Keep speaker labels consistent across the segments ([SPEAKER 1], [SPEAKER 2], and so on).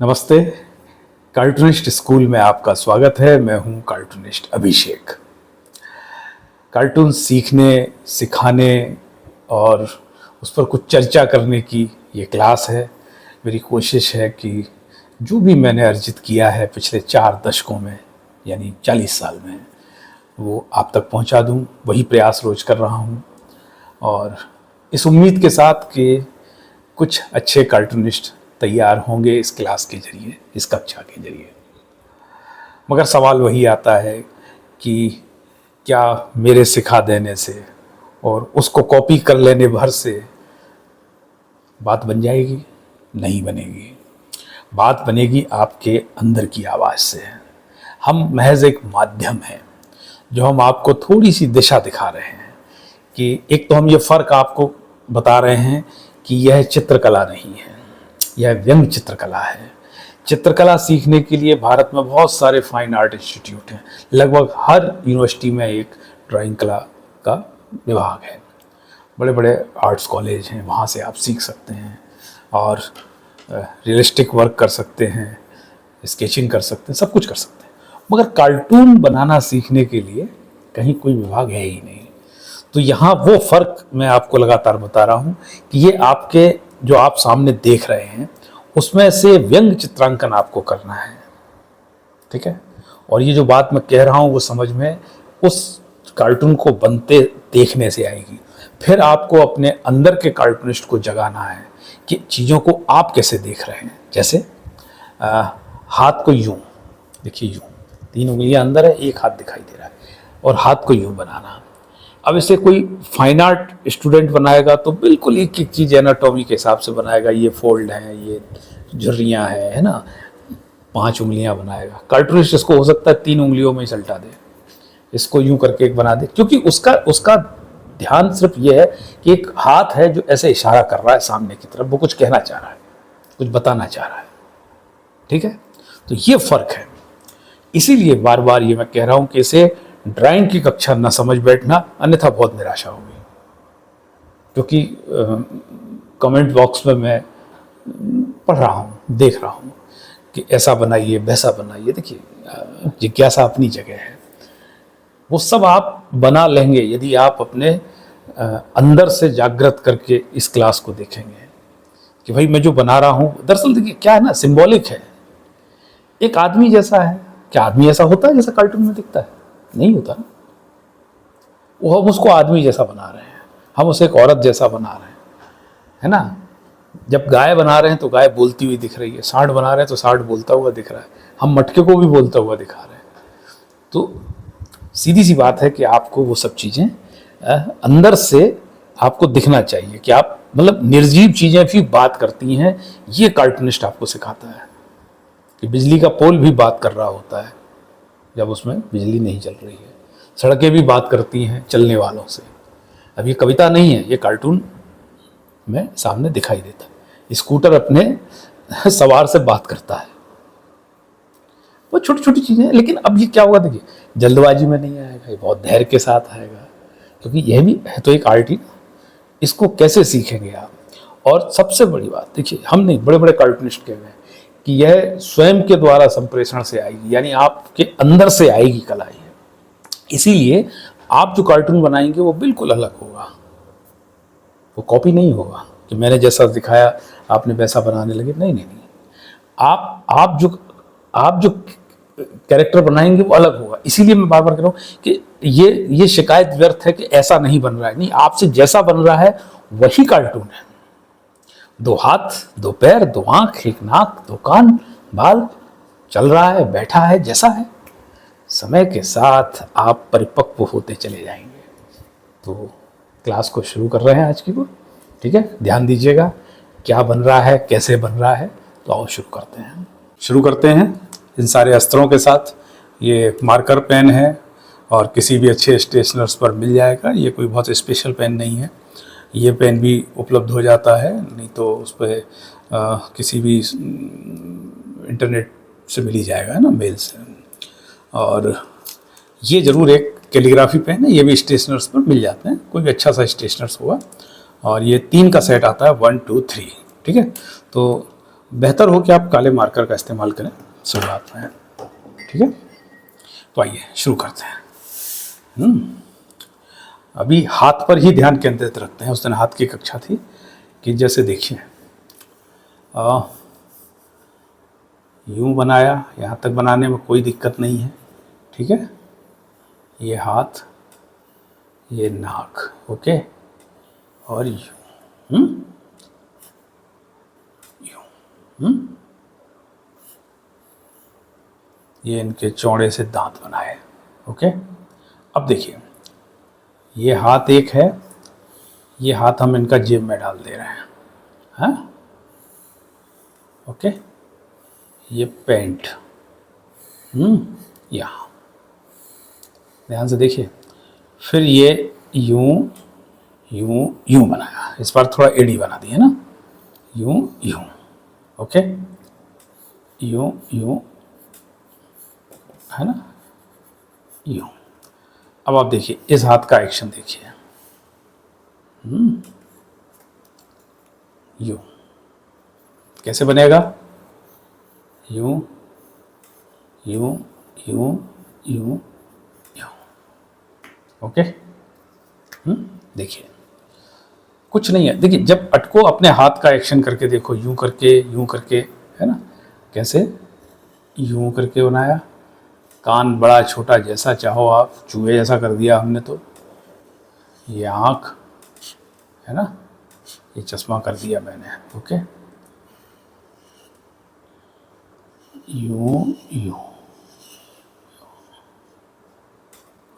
[SPEAKER 1] नमस्ते। Cartoonist school में आपका स्वागत है। मैं हूं कार्टूनिस्ट अभिषेक। कार्टून सीखने, सिखाने और उस पर कुछ चर्चा करने की ये क्लास है। मेरी कोशिश है कि जो भी मैंने अर्जित किया है पिछले 4 दशकों में, यानी 40 साल में, वो आप तक पहुंचा दूं। वही प्रयास रोज कर रहा हूं और इस उम्मीद के साथ कि कुछ अच्छे कार्टूनिस्ट तैयार होंगे इस क्लास के जरिए, इस कक्षा के जरिए। मगर सवाल वही आता है कि क्या मेरे सिखा देने से और उसको कॉपी कर लेने भर से बात बन जाएगी? नहीं बनेगी। बात बनेगी आपके अंदर की आवाज़ से। हम महज एक माध्यम हैं जो हम आपको थोड़ी सी दिशा दिखा रहे हैं कि एक तो हम ये फ़र्क आपको बता रहे हैं कि यह चित्रकला नहीं है, यह व्यंग चित्रकला है। चित्रकला सीखने के लिए भारत में बहुत सारे फाइन आर्ट इंस्टीट्यूट हैं। लगभग हर यूनिवर्सिटी में एक ड्राइंग कला का विभाग है। बड़े बड़े आर्ट्स कॉलेज हैं, वहाँ से आप सीख सकते हैं और रियलिस्टिक वर्क कर सकते हैं, स्केचिंग कर सकते हैं, सब कुछ कर सकते हैं। मगर कार्टून बनाना सीखने के लिए कहीं कोई विभाग है ही नहीं। तो यहाँ वो फ़र्क मैं आपको लगातार बता रहा हूँ कि ये आपके जो आप सामने देख रहे हैं उसमें से व्यंग चित्रांकन आपको करना है, ठीक है। और ये जो बात मैं कह रहा हूँ वो समझ में उस कार्टून को बनते देखने से आएगी। फिर आपको अपने अंदर के कार्टूनिस्ट को जगाना है कि चीज़ों को आप कैसे देख रहे हैं। जैसे हाथ को यूं देखिए, यूं 3 उंगलियां अंदर है, एक हाथ दिखाई दे रहा है और हाथ को यूं बनाना। अब इसे कोई फाइन आर्ट स्टूडेंट बनाएगा तो बिल्कुल एक एक चीज़ एनाटॉमी के हिसाब से बनाएगा। ये फोल्ड है, ये झुर्रियाँ है ना, 5 उंगलियां बनाएगा। कार्टूनिस्ट इसको हो सकता है 3 उंगलियों में ही सल्टा दे, इसको यूं करके एक बना दे, क्योंकि उसका ध्यान सिर्फ ये है कि एक हाथ है जो ऐसे इशारा कर रहा है सामने की तरफ, वो कुछ कहना चाह रहा है, कुछ बताना चाह रहा है, ठीक है। तो ये फ़र्क है। इसीलिए बार बार ये मैं कह रहा हूँ कि इसे ड्राइंग की कक्षा न समझ बैठना, अन्यथा बहुत निराशा होगी। क्योंकि कमेंट बॉक्स में मैं पढ़ रहा हूँ, देख रहा हूँ कि ऐसा बनाइए, वैसा बनाइए। देखिए, जिज्ञासा अपनी जगह है, वो सब आप बना लेंगे यदि आप अपने अंदर से जागृत करके इस क्लास को देखेंगे कि भाई मैं जो बना रहा हूँ, दरअसल देखिए क्या है ना, सिंबॉलिक है। एक आदमी जैसा है, क्या आदमी ऐसा होता है जैसा कार्टून में दिखता है? नहीं होता ना। वो हम उसको आदमी जैसा बना रहे हैं, हम उसे एक औरत जैसा बना रहे हैं, है ना। जब गाय बना रहे हैं तो गाय बोलती हुई दिख रही है, सांड बना रहे हैं तो सांड बोलता हुआ दिख रहा है, हम मटके को भी बोलता हुआ दिखा रहे हैं। तो सीधी सी बात है कि आपको वो सब चीज़ें अंदर से आपको दिखना चाहिए कि आप मतलब निर्जीव चीज़ें भी बात करती हैं। ये कार्टूनिस्ट आपको सिखाता है कि बिजली का पोल भी बात कर रहा होता है जब उसमें बिजली नहीं चल रही है। सड़कें भी बात करती हैं चलने वालों से। अब ये कविता नहीं है, ये कार्टून में सामने दिखाई देता है। स्कूटर अपने सवार से बात करता है। वो छोटी छोटी चीज़ें हैं। लेकिन अब ये क्या होगा, देखिए, जल्दबाजी में नहीं आएगा, ये बहुत धैर्य के साथ आएगा, क्योंकि यह भी है तो एक आर्ट ही। इसको कैसे सीखेंगे आप? और सबसे बड़ी बात देखिए, हम नहीं, बड़े बड़े कार्टूनिस्ट कह रहे हैं कि यह स्वयं के द्वारा संप्रेषण से आएगी, यानी आपके अंदर से आएगी कला ये। इसीलिए आप जो कार्टून बनाएंगे वो बिल्कुल अलग होगा, वो कॉपी नहीं होगा कि मैंने जैसा दिखाया आपने वैसा बनाने लगे। नहीं नहीं नहीं, आप जो कैरेक्टर बनाएंगे वो अलग होगा। इसीलिए मैं बार बार कह रहा हूँ कि ये शिकायत व्यर्थ है कि ऐसा नहीं बन रहा है। नहीं, आपसे जैसा बन रहा है वही कार्टून है। 2 हाथ, 2 पैर, 2 आंख, 1 नाक, 2 कान, बाल, चल रहा है, बैठा है, जैसा है। समय के साथ आप परिपक्व होते चले जाएंगे। तो क्लास को शुरू कर रहे हैं आज की को, ठीक है। ध्यान दीजिएगा क्या बन रहा है, कैसे बन रहा है। तो आओ शुरू करते हैं इन सारे अस्त्रों के साथ। ये मार्कर पेन है और किसी भी अच्छे स्टेशनर्स पर मिल जाएगा। ये कोई बहुत स्पेशल पेन नहीं है, ये पेन भी उपलब्ध हो जाता है, नहीं तो उस पर किसी भी इंटरनेट से मिल ही जाएगा, है ना, मेल से। और ये ज़रूर एक कैलीग्राफी पेन है, ये भी स्टेशनर्स पर मिल जाते हैं, कोई भी अच्छा सा स्टेशनर्स होगा। और ये 3 का सेट आता है, 1 2 3, ठीक है। तो बेहतर हो कि आप काले मार्कर का इस्तेमाल करें शुरुआत में, ठीक है। तो आइए शुरू करते हैं। अभी हाथ पर ही ध्यान केंद्रित रखते हैं। उस दिन हाथ की कक्षा थी कि जैसे देखिए यूं बनाया, यहाँ तक बनाने में कोई दिक्कत नहीं है, ठीक है। ये हाथ, ये नाक, ओके, और यूं यूं ये इनके चौड़े से दांत बनाए, ओके। अब देखिए ये हाथ एक है, ये हाथ हम इनका जेब में डाल दे रहे हैं, हाँ, ओके। ये पेंट यहाँ, ध्यान से देखिए। फिर ये यूं यूं यूं बनाया, इस बार थोड़ा एड़ी बना दी है ना, यूं यूं, ओके, यूं यूं, है ना, यूं। अब आप देखिए इस हाथ का एक्शन देखिए, यूं कैसे बनेगा, यूं यूं यूं यूं यूं, ओके। देखिए कुछ नहीं है, देखिए जब अटको अपने हाथ का एक्शन करके देखो, यूं करके, है ना, कैसे यूं करके बनाया, कान बड़ा छोटा जैसा चाहो आप, चूहे जैसा कर दिया हमने तो। ये आँख है ना, ये चश्मा कर दिया मैंने, ओके। यूं यूं,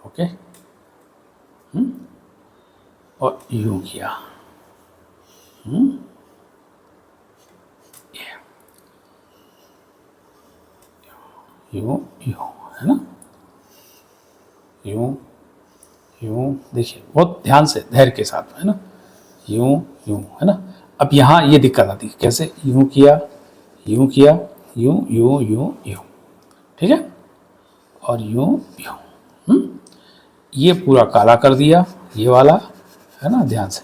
[SPEAKER 1] ओके, और यूं किया, यूं यूं, है ना, यूं यूं, देखिए बहुत ध्यान से धैर्य के साथ, है ना, यूं यूं, है ना। अब यहाँ ये दिक्कत आती है, कैसे यूं किया, यूं किया, यूं यूं यूं यूं, ठीक है, और यूं यूं, ये पूरा काला कर दिया, ये वाला, है ना, ध्यान से,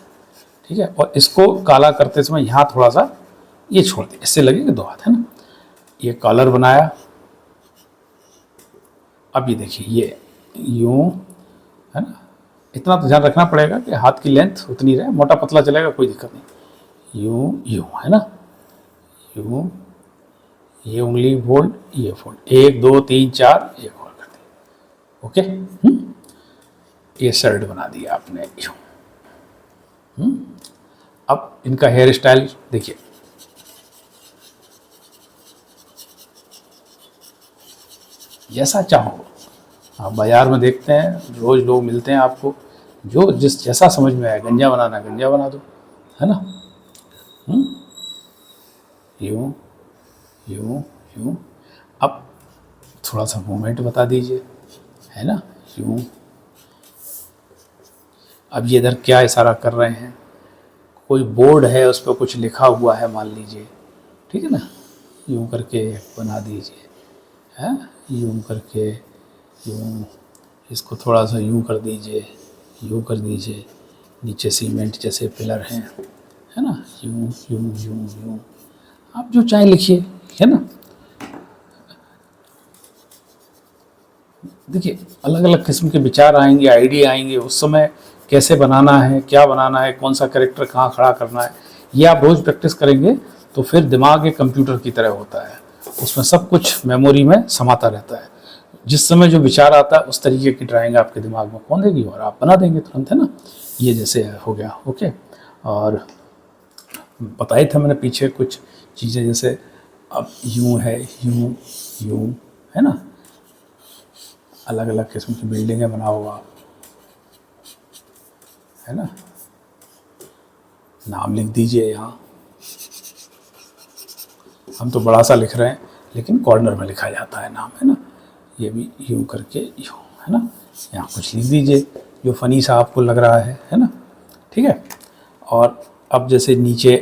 [SPEAKER 1] ठीक है। और इसको काला करते समय यहाँ थोड़ा सा ये छोड़ दिया, इससे लगेगा दो हाथ, है ना। ये कॉलर बनाया। अब ये देखिए ये यूं, है ना, इतना तो ध्यान रखना पड़ेगा कि हाथ की लेंथ उतनी रहे, मोटा पतला चलेगा कोई दिक्कत नहीं, यूं यूं, है ना, यूं, ये उंगली फोल्ड, ये फोल्ड, 1 2 3 4, ये और कर दिया, ओके। ये शर्ट बना दिया आपने, यूं। अब इनका हेयर स्टाइल देखिए, जैसा चाहो आप बाजार में देखते हैं, रोज लोग मिलते हैं आपको, जो जिस जैसा समझ में आए, गंजा बनाना गंजा बना दो, है ना, यूं यूं यूं। अब थोड़ा सा मूवमेंट बता दीजिए, है ना, यूं। अब ये इधर क्या इशारा कर रहे हैं, कोई बोर्ड है उस पर कुछ लिखा हुआ है मान लीजिए, ठीक है ना, यूं करके बना दीजिए, है, यूं करके, यूं, इसको थोड़ा सा यूं कर दीजिए, यूं कर दीजिए, नीचे सीमेंट जैसे पिलर हैं, है ना, यूं यूं यूं यूं, आप जो चाहे लिखिए, है ना। देखिए अलग अलग किस्म के विचार आएंगे, आइडिया आएंगे, उस समय कैसे बनाना है, क्या बनाना है, कौन सा कैरेक्टर कहाँ खड़ा करना है, ये आप रोज़ प्रैक्टिस करेंगे तो फिर दिमाग एक कंप्यूटर की तरह होता है, उसमें सब कुछ मेमोरी में समाता रहता है। जिस समय जो विचार आता है उस तरीके की ड्राइंग आपके दिमाग में कौन देगी और आप बना देंगे तुरंत, है ना। ये जैसे हो गया, ओके। और बताए थे मैंने पीछे कुछ चीज़ें, जैसे अब यूं है, यूं यूं, है ना, अलग अलग किस्म की बिल्डिंगें बनाओ आप, है ना, नाम लिख दीजिए यहाँ, हम तो बड़ा सा लिख रहे हैं लेकिन कॉर्नर में लिखा जाता है नाम, है ना, ये भी यूं करके यूं, है ना, यहाँ कुछ लिख दीजिए जो फनी सा आपको लग रहा है ना, ठीक है। और अब जैसे नीचे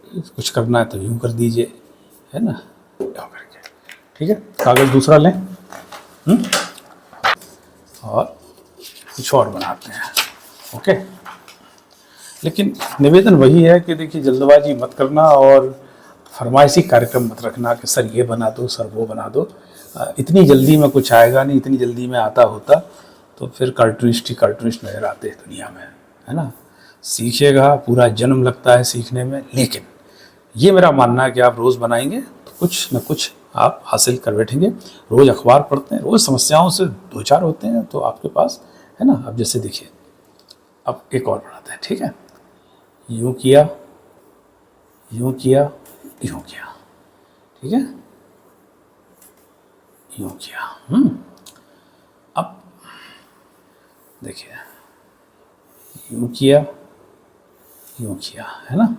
[SPEAKER 1] कुछ करना है तो यूं कर दीजिए, है ना, यूं करके, ठीक है। कागज़ दूसरा लें, और कुछ और बनाते हैं, ओके। लेकिन निवेदन वही है कि देखिए जल्दबाजी मत करना, और फरमाइशी कार्यक्रम मत रखना कि सर ये बना दो, सर वो बना दो। इतनी जल्दी में कुछ आएगा नहीं। इतनी जल्दी में आता होता तो फिर कार्टूनिस्ट ही कार्टूनिस्ट नजर आते हैं दुनिया में, है ना। सीखेगा, पूरा जन्म लगता है सीखने में, लेकिन ये मेरा मानना है कि आप रोज़ बनाएंगे तो कुछ न कुछ आप हासिल कर बैठेंगे। रोज़ अखबार पढ़ते हैं, रोज़ समस्याओं से दो चार होते हैं तो आपके पास, है ना। अब जैसे देखिए, अब एक और बनाते हैं, ठीक है। यूँ किया, यूँ किया, यूँ किया, ठीक है, यूँ किया। अब देखिए, यूँ किया, यूँ किया, है ना,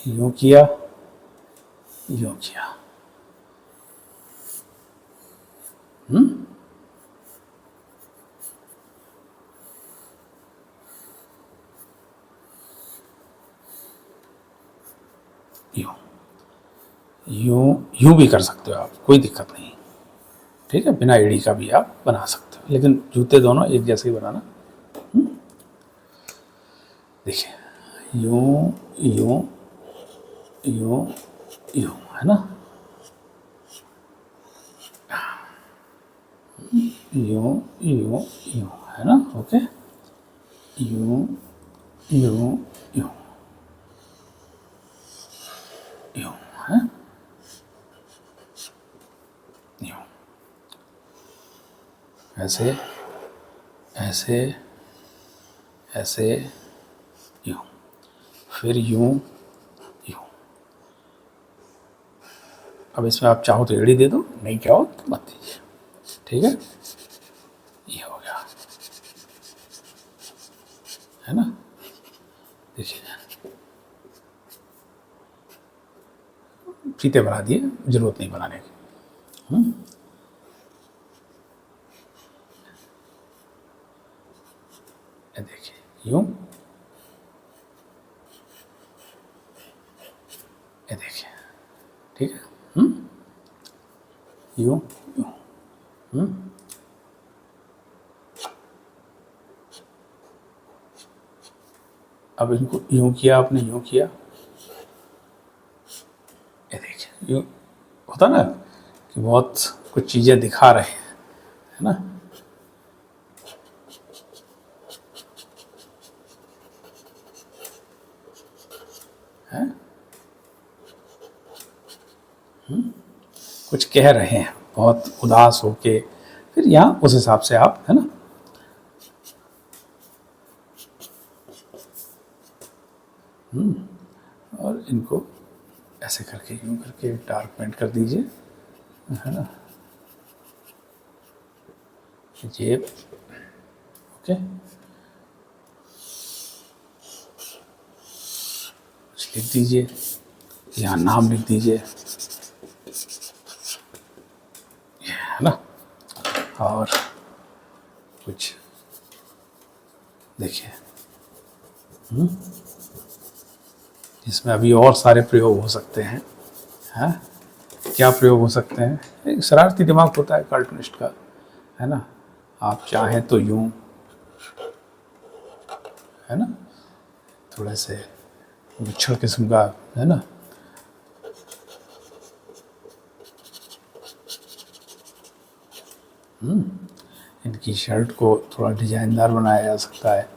[SPEAKER 1] यूँ किया, यूँ किया। यूँ, यूँ, यूँ भी कर सकते हो आप, कोई दिक्कत नहीं, ठीक है। बिना एड़ी का भी आप बना सकते हो, लेकिन जूते दोनों एक जैसे ही बनाना। देखिए, यूँ, यूँ, यूँ, यूँ, है ना, यूँ, यूँ, यूँ, है ना, ओके। यूँ, यूँ, यूँ, यूँ, है, यूँ, ऐसे, ऐसे, ऐसे, यूँ, फिर यूँ, यूँ। अब इसमें आप चाहो तो एड़ी दे दो, नहीं चाहो तो मत दीजिए, ठीक है। ये हो गया, है ना। देखिए, फीते बना दिए, जरूरत नहीं बनाने की। ये देखिए, यूँ, ये देखिए, ठीक है। यूँ, यूँ, अब इनको यूँ किया आपने, यूँ किया, ये देखिए, यूँ होता ना कि बहुत कुछ चीज़ें दिखा रहे हैं, है ना। है, कुछ कह रहे हैं बहुत उदास होके, फिर यहाँ उस हिसाब से आप, है ना। और इनको ऐसे करके, यूँ करके डार्क पेंट कर दीजिए, है ना। जेब, ओके, कुछ लिख दीजिए, यहाँ नाम लिख दीजिए, है ना। और कुछ देखिए, इसमें अभी और सारे प्रयोग हो सकते हैं। हैं, क्या प्रयोग हो सकते हैं। एक शरारती दिमाग होता है कार्टूनिस्ट का, है ना। आप चाहें तो यूँ, है ना, थोड़े से विच्छड़ किस्म का, है ना। इनकी शर्ट को थोड़ा डिजाइनदार बनाया जा सकता है।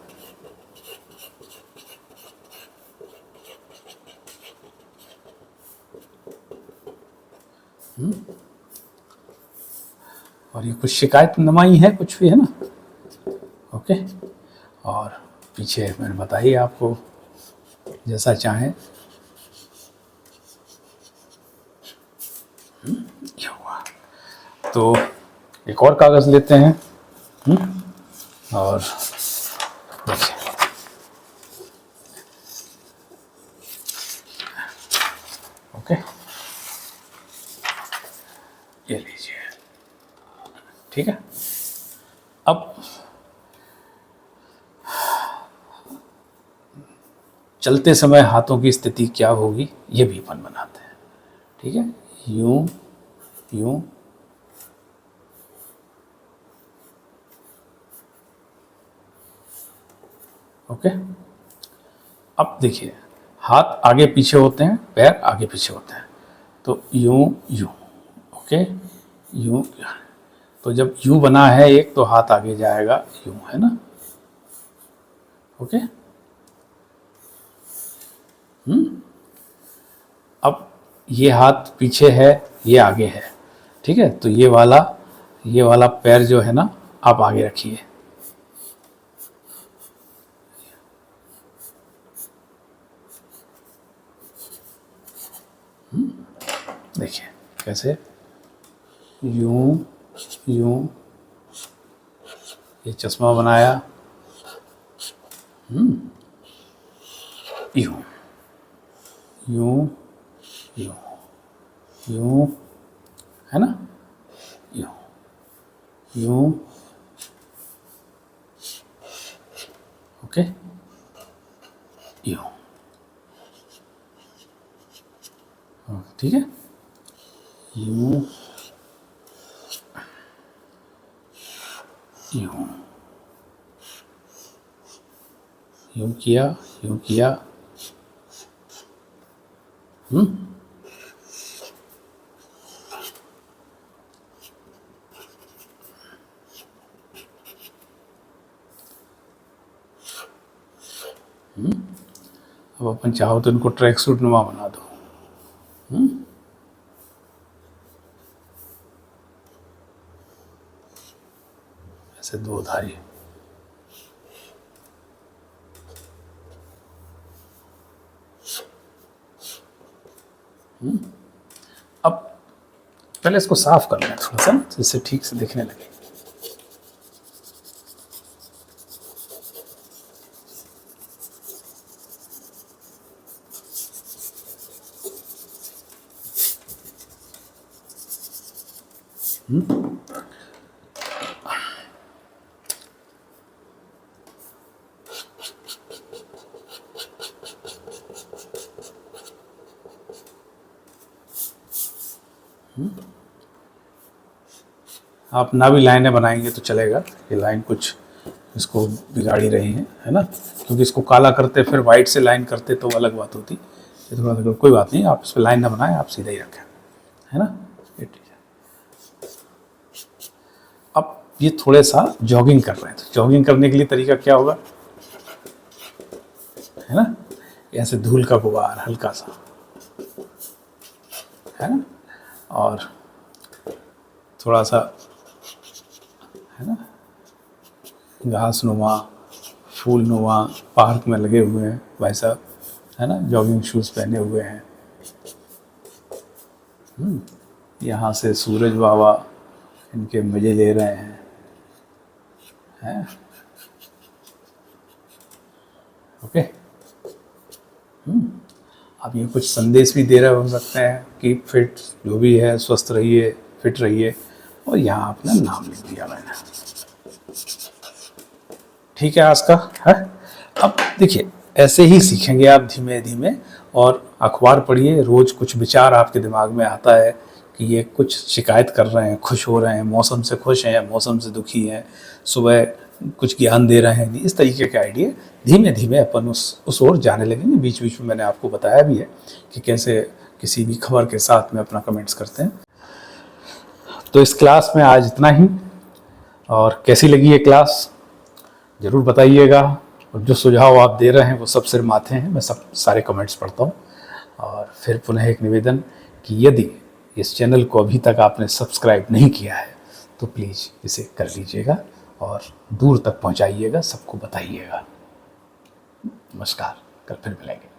[SPEAKER 1] और ये कुछ शिकायत नमाई है, कुछ भी, है ना, ओके। और पीछे मैंने बताइए आपको, जैसा चाहें। ये हुआ, तो एक और कागज़ लेते हैं, और देखिए, ओके, ये लीजिए, ठीक है। अब चलते समय हाथों की स्थिति क्या होगी ये भी अपन बनाते हैं, ठीक है। यूं, यूं, ओके। अब देखिए, हाथ आगे पीछे होते हैं, पैर आगे पीछे होते हैं। तो यूं यूं, ओके, यूं। तो जब यूं बना है एक, तो हाथ आगे जाएगा यूं, है ना, ओके। अब ये हाथ पीछे है, ये आगे है, ठीक है। तो ये वाला पैर जो है ना, आप आगे रखिए। देखिए कैसे, यूं यूं, ये चश्मा बनाया, यूं यूं यूं यूं, है ना, यूं यूं, ओके, यूं, ठीक है, यूं यूं, यूं किया, यूं किया, अब अपन चाहो तो इनको ट्रैक सूट नुमा बना दो। ऐसे दो धारी, अब पहले इसको साफ कर लें थोड़ा सा, जिससे ठीक से दिखने लगे। आप ना भी लाइनें बनाएंगे तो चलेगा, ये लाइन कुछ इसको बिगाड़ ही रही है ना, क्योंकि इसको काला करते फिर वाइट से लाइन करते तो अलग बात होती। ये थोड़ा सा, कोई बात नहीं, आप इस पर लाइन ना बनाएं, आप सीधा ही रखें, है ना, ये ठीक है। अब ये थोड़े सा जॉगिंग कर रहे हैं, तो जॉगिंग करने के लिए तरीका क्या होगा, है ना, ऐसे धूल का गुबार हल्का सा, है ना, और थोड़ा सा, है ना, घास नुमा, फूल नुमा पार्क में लगे हुए हैं भाई साहब, है ना, जॉगिंग शूज़ पहने हुए हैं। यहाँ से सूरज बाबा इनके मज़े ले रहे हैं, ओके। अब ये कुछ संदेश भी दे रहे हो सकते हैं कि फिट, जो भी है स्वस्थ रहिए, फिट रहिए, और यहाँ अपना नाम लिख दिया मैंने, ठीक है आज का है। अब देखिए ऐसे ही सीखेंगे आप धीमे धीमे, और अखबार पढ़िए, रोज़ कुछ विचार आपके दिमाग में आता है कि ये कुछ शिकायत कर रहे हैं, खुश हो रहे हैं, मौसम से खुश हैं, मौसम से दुखी हैं, सुबह कुछ ज्ञान दे रहे हैं, इस तरीके के आइडिया धीमे धीमे अपन उस ओर जाने लगेंगे। बीच बीच में मैंने आपको बताया भी है कि कैसे किसी भी खबर के साथ में अपना कमेंट्स करते हैं। तो इस क्लास में आज इतना ही, और कैसी लगी ये क्लास ज़रूर बताइएगा, और जो सुझाव आप दे रहे हैं वो सब सिर माथे हैं, मैं सब सारे कमेंट्स पढ़ता हूँ। और फिर पुनः एक निवेदन कि यदि इस चैनल को अभी तक आपने सब्सक्राइब नहीं किया है तो प्लीज़ इसे कर लीजिएगा और दूर तक पहुँचाइएगा, सबको बताइएगा। नमस्कार, कल फिर मिलेंगे।